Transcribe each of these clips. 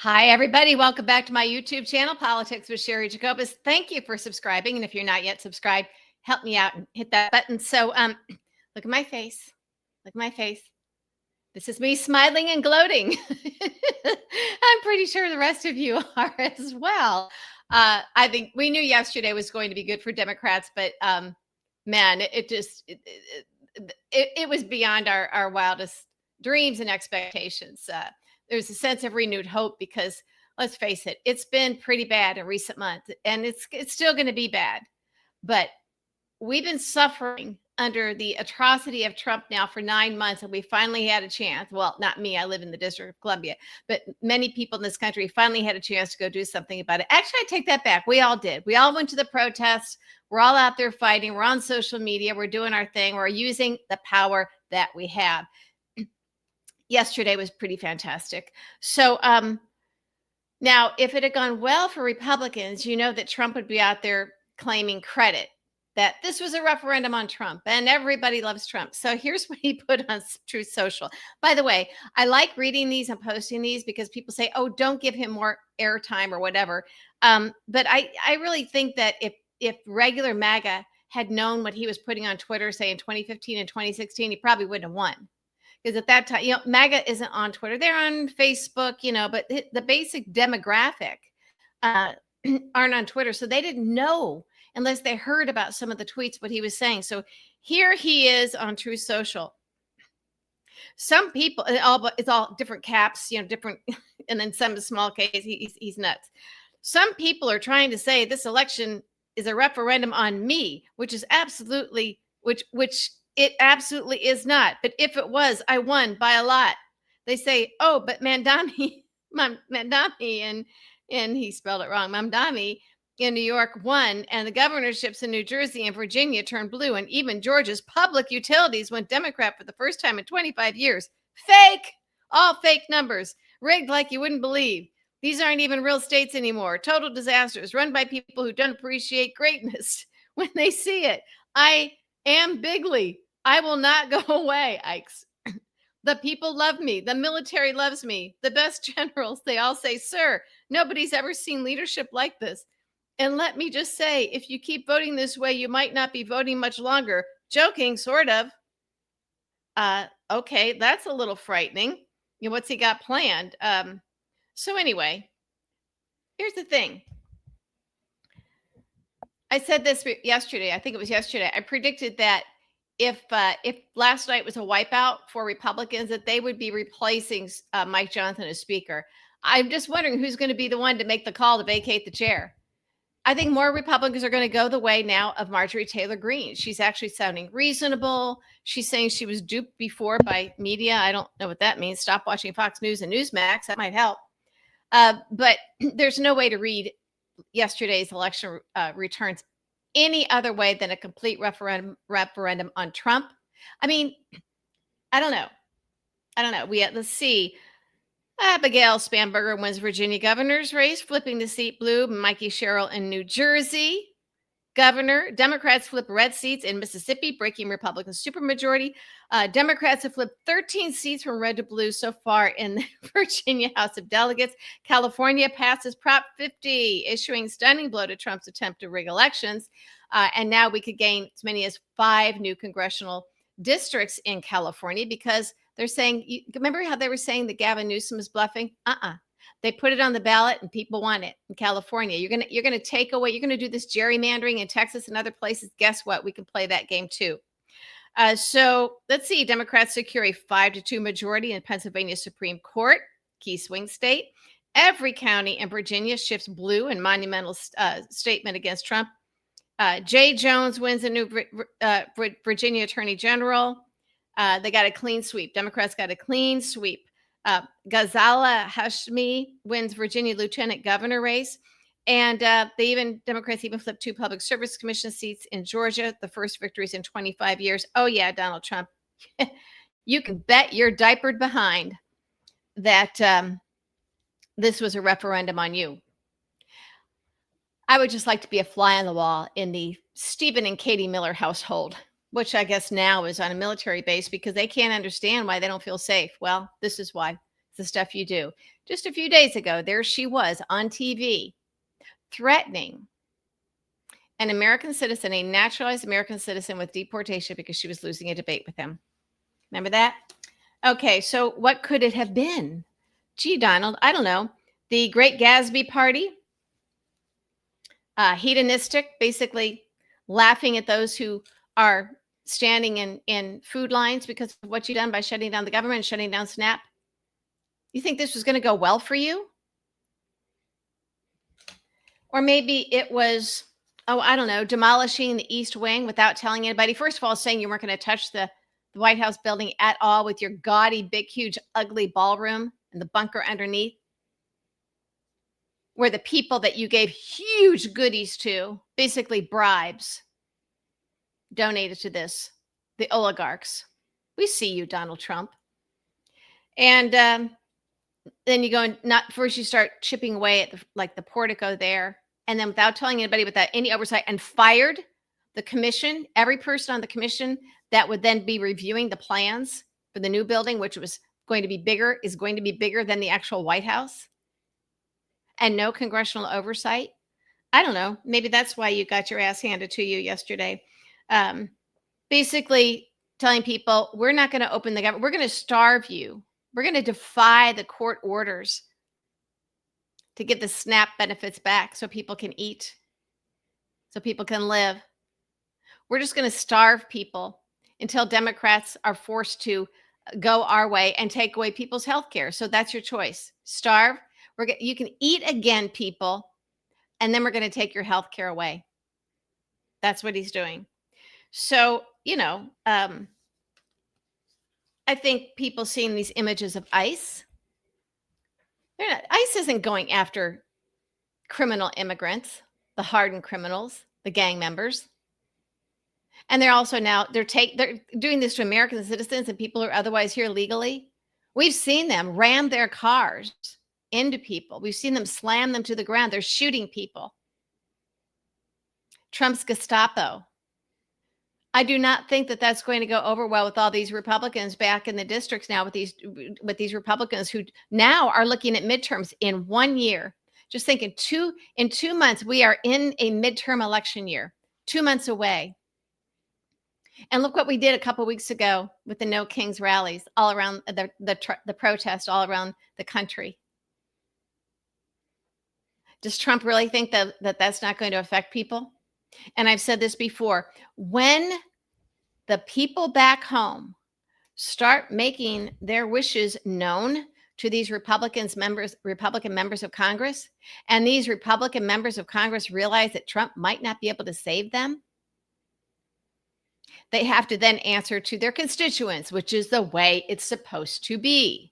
Hi, everybody. Welcome back to my YouTube channel, Politics with Sherry Jacobus. Thank you for subscribing. And if you're not yet subscribed, help me out and hit that button. So look at my face. Look at my face. This is me smiling and gloating. I'm pretty sure the rest of you are as well. I think we knew yesterday was going to be good for Democrats, but man, it was beyond our wildest dreams and expectations. There's a sense of renewed hope because let's face it, it's been pretty bad in recent months, and it's still going to be bad. But we've been suffering under the atrocity of Trump now for 9 months, and we finally had a chance. Well, not me, I live in the District of Columbia, but many people in this country finally had a chance to go do something about it. Actually, I take that back. We all did. We all went to the protests. We're all out there fighting. We're on social media. We're doing our thing. We're using the power that we have. Yesterday was pretty fantastic. So now, if it had gone well for Republicans, you know that Trump would be out there claiming credit that this was a referendum on Trump and everybody loves Trump. So here's what he put on Truth Social. By the way, I like reading these and posting these because people say, oh, don't give him more airtime or whatever. But I really think that if regular MAGA had known what he was putting on Twitter, say in 2015 and 2016, he probably wouldn't have won. Because at that time, MAGA isn't on Twitter. They're on Facebook, but the basic demographic aren't on Twitter. So they didn't know unless they heard about some of the tweets, what he was saying. So here he is on Truth Social. Some people, it's all different caps, different, and then some small case, he's nuts. Some people are trying to say this election is a referendum on me, which is absolutely, which it absolutely is not. But if it was, I won by a lot. They say, oh, but Mamdani, and he spelled it wrong, Mamdani in New York won, and the governorships in New Jersey and Virginia turned blue, and even Georgia's public utilities went Democrat for the first time in 25 years. Fake! All fake numbers. Rigged like you wouldn't believe. These aren't even real states anymore. Total disasters run by people who don't appreciate greatness when they see it. I am bigly. I will not go away, Ikes. The people love me. The military loves me. The best generals, they all say, sir, nobody's ever seen leadership like this. And let me just say, if you keep voting this way, you might not be voting much longer. Joking, sort of. Okay, that's a little frightening. What's he got planned? So anyway, here's the thing. I said this yesterday. I think it was yesterday. I predicted that if last night was a wipeout for Republicans, that they would be replacing Mike Johnson as Speaker. I'm just wondering who's going to be the one to make the call to vacate the chair. I think more Republicans are going to go the way now of Marjorie Taylor Greene. She's actually sounding reasonable. She's saying she was duped before by media. I don't know what that means. Stop watching Fox News and Newsmax. That might help. But there's no way to read yesterday's election returns any other way than a complete referendum on Trump. I mean, I don't know. Let's see. Abigail Spanberger wins Virginia governor's race, flipping the seat blue. Mikey Sherrill in New Jersey, governor. Democrats flip red seats in Mississippi, breaking Republican supermajority. Democrats have flipped 13 seats from red to blue so far in the Virginia House of Delegates. California passes Prop 50, issuing stunning blow to Trump's attempt to rig elections. And now we could gain as many as 5 new congressional districts in California because they're saying, remember how they were saying that Gavin Newsom is bluffing? They put it on the ballot and people want it in California. You're gonna take away, you're gonna do this gerrymandering in Texas and other places. Guess what? We can play that game too. So let's see. Democrats secure a 5-2 majority in Pennsylvania Supreme Court, key swing state. Every county in Virginia shifts blue in monumental statement against Trump. Jay Jones wins a new Virginia Attorney General. They got a clean sweep. Democrats got a clean sweep. Ghazala Hashmi wins Virginia Lieutenant Governor race. And Democrats even flipped 2 Public Service Commission seats in Georgia, the first victories in 25 years. Oh, yeah, Donald Trump. You can bet your diapered behind that this was a referendum on you. I would just like to be a fly on the wall in the Stephen and Katie Miller household, which I guess now is on a military base because they can't understand why they don't feel safe. Well, this is why. It's the stuff you do. Just a few days ago, there she was on TV threatening an American citizen, a naturalized American citizen, with deportation because she was losing a debate with him. Remember that? Okay, so what could it have been? Gee, Donald, I don't know. The Great Gatsby Party, hedonistic, basically laughing at those who are standing in food lines because of what you've done by shutting down the government and shutting down SNAP. You think this was going to go well for you? Or maybe it was, oh, I don't know, demolishing the East Wing without telling anybody. First of all, saying you weren't going to touch the White House building at all with your gaudy, big, huge, ugly ballroom and the bunker underneath, where the people that you gave huge goodies to, basically bribes, donated to this, the oligarchs. We see you, Donald Trump. And then you go and not first you start chipping away at the portico there, and then without telling anybody, without any oversight, and fired the commission, every person on the commission that would then be reviewing the plans for the new building, which was going to be bigger, is going to be bigger than the actual White House, and no congressional oversight. I don't know. Maybe that's why you got your ass handed to you yesterday. Basically telling people, we're not going to open the government. We're going to starve you. We're going to defy the court orders to get the SNAP benefits back so people can eat, so people can live. We're just going to starve people until Democrats are forced to go our way and take away people's health care. So that's your choice. Starve. You can eat again, people, and then we're going to take your health care away. That's what he's doing. So, I think people seeing these images of ICE, ICE isn't going after criminal immigrants, the hardened criminals, the gang members. And they're also now they're doing this to American citizens and people who are otherwise here legally. We've seen them ram their cars into people. We've seen them slam them to the ground. They're shooting people. Trump's Gestapo. I do not think that that's going to go over well with all these Republicans back in the districts now, with these Republicans who now are looking at midterms in 1 year. Just think in 2 months, we are in a midterm election year, 2 months away. And look what we did a couple weeks ago with the No Kings rallies all around the protest all around the country. Does Trump really think that that's not going to affect people? And I've said this before, when the people back home start making their wishes known to these Republican members of Congress, and these Republican members of Congress realize that Trump might not be able to save them, they have to then answer to their constituents, which is the way it's supposed to be.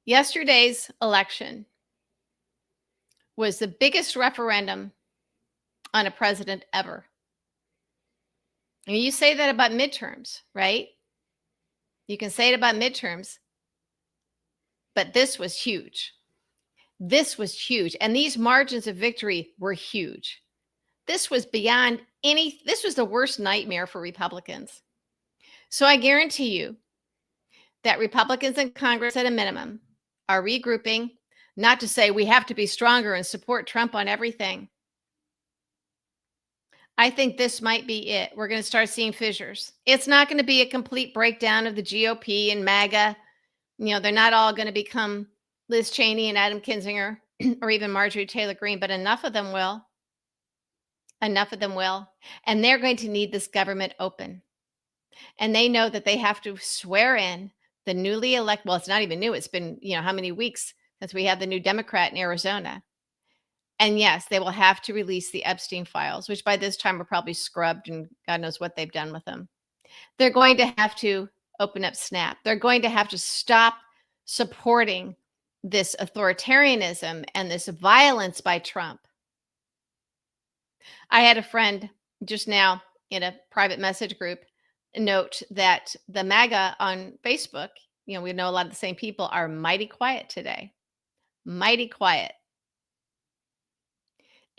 Yesterday's election was the biggest referendum on a president ever. I mean, you say that about midterms, right? You can say it about midterms, but this was huge. This was huge. And these margins of victory were huge. This was this was the worst nightmare for Republicans. So I guarantee you that Republicans in Congress at a minimum are regrouping, not to say we have to be stronger and support Trump on everything. I think this might be it. We're going to start seeing fissures. It's not going to be a complete breakdown of the GOP and MAGA. They're not all going to become Liz Cheney and Adam Kinzinger or even Marjorie Taylor Greene, but enough of them will. Enough of them will. And they're going to need this government open. And they know that they have to swear in the newly elected, well, it's not even new. It's been, how many weeks since we had the new Democrat in Arizona. And yes, they will have to release the Epstein files, which by this time are probably scrubbed and God knows what they've done with them. They're going to have to open up SNAP. They're going to have to stop supporting this authoritarianism and this violence by Trump. I had a friend just now in a private message group note that the MAGA on Facebook, we know a lot of the same people, are mighty quiet today. Mighty quiet.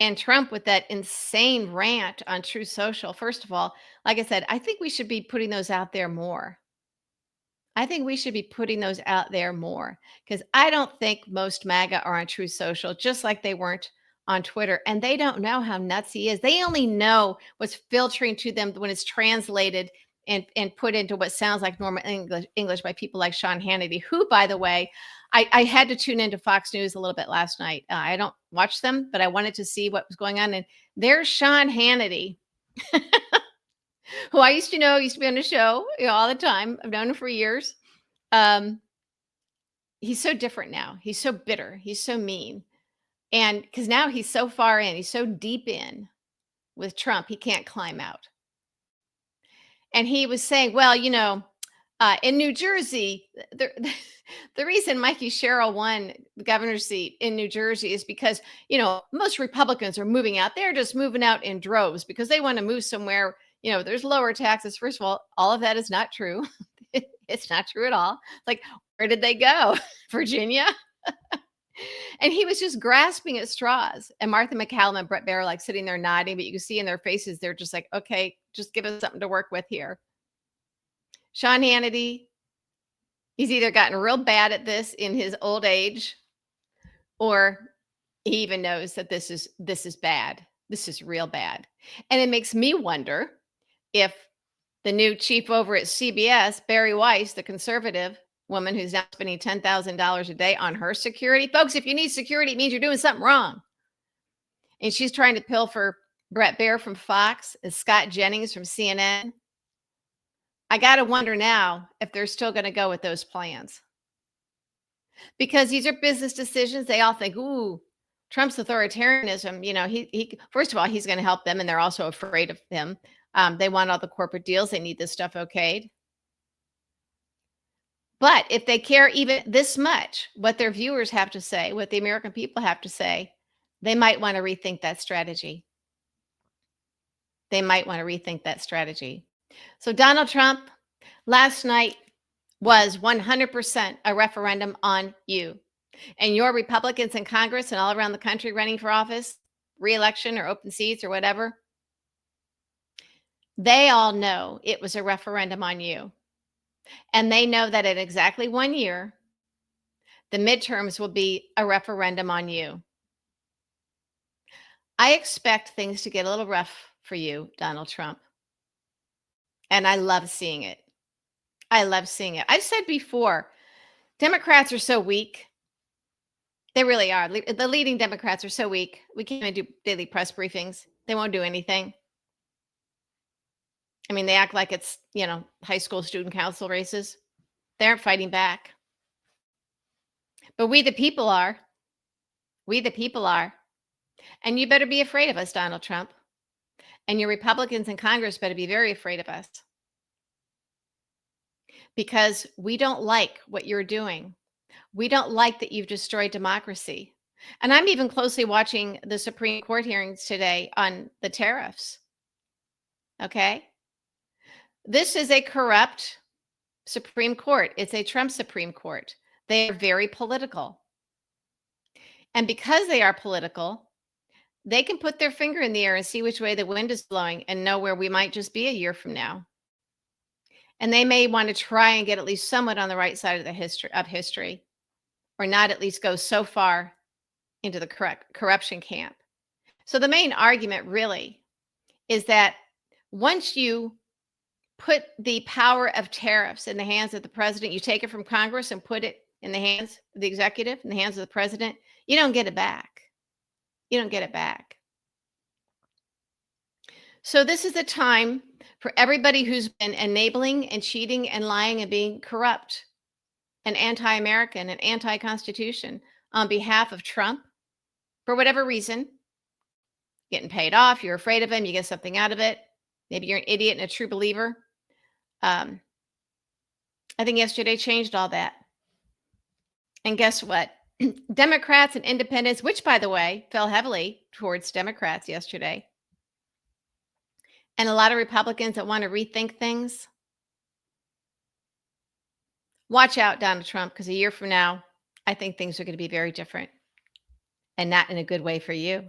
And Trump with that insane rant on Truth Social. First of all, like I said, I think we should be putting those out there more. I think we should be putting those out there more because I don't think most MAGA are on True Social, just like they weren't on Twitter. And they don't know how nuts he is. They only know what's filtering to them when it's translated and put into what sounds like normal English by people like Sean Hannity, who, by the way, I had to tune into Fox News a little bit last night. I don't watch them, but I wanted to see what was going on. And there's Sean Hannity, who I used to know, used to be on the show, all the time. I've known him for years. Um, he's so different now. He's so bitter. He's so mean. And because now he's so far in, he's so deep in with Trump, he can't climb out. And he was saying, well, in New Jersey, the reason Mikey Sherrill won the governor's seat in New Jersey is because, most Republicans are moving out. They're just moving out in droves because they want to move somewhere. There's lower taxes. First of all of that is not true. It's not true at all. Like, where did they go? Virginia? And he was just grasping at straws. And Martha McCallum and Brett Baer like sitting there nodding, but you can see in their faces, they're just like, okay, just give us something to work with here. Sean Hannity, he's either gotten real bad at this in his old age, or he even knows that this is bad. This is real bad. And it makes me wonder if the new chief over at CBS, Barry Weiss, the conservative woman who's now spending $10,000 a day on her security. Folks, if you need security, it means you're doing something wrong. And she's trying to pilfer Brett Baer from Fox and Scott Jennings from CNN. I got to wonder now if they're still going to go with those plans. Because these are business decisions. They all think, ooh, Trump's authoritarianism, he first of all, he's going to help them, and they're also afraid of him. They want all the corporate deals. They need this stuff okayed. But if they care even this much what their viewers have to say, what the American people have to say, they might want to rethink that strategy. They might want to rethink that strategy. So Donald Trump, last night was 100% a referendum on you. And your Republicans in Congress and all around the country running for office, re-election or open seats or whatever, they all know it was a referendum on you. And they know that in exactly 1 year, the midterms will be a referendum on you. I expect things to get a little rough for you, Donald Trump. And I love seeing it. I love seeing it. I've said before, Democrats are so weak. They really are. The leading Democrats are so weak. We can't even do daily press briefings. They won't do anything. I mean, they act like it's, high school student council races. They aren't fighting back. But we the people are. We the people are. And you better be afraid of us, Donald Trump. And your Republicans in Congress better be very afraid of us. Because we don't like what you're doing. We don't like that you've destroyed democracy. And I'm even closely watching the Supreme Court hearings today on the tariffs. Okay? This is a corrupt Supreme Court. It's a Trump Supreme Court. They are very political. And because they are political, they can put their finger in the air and see which way the wind is blowing and know where we might just be a year from now. And they may want to try and get at least somewhat on the right side of the history, or not at least go so far into the corruption camp. So the main argument really is that once you put the power of tariffs in the hands of the president, you take it from Congress and put it in the hands of the executive, in the hands of the president, you don't get it back. You don't get it back. So this is the time for everybody who's been enabling and cheating and lying and being corrupt and anti-American and anti-Constitution on behalf of Trump, for whatever reason, getting paid off, you're afraid of him, you get something out of it. Maybe you're an idiot and a true believer. I think yesterday changed all that. And guess what? Democrats and independents, which, by the way, fell heavily towards Democrats yesterday, and a lot of Republicans that want to rethink things. Watch out, Donald Trump, because a year from now, I think things are going to be very different, and not in a good way for you.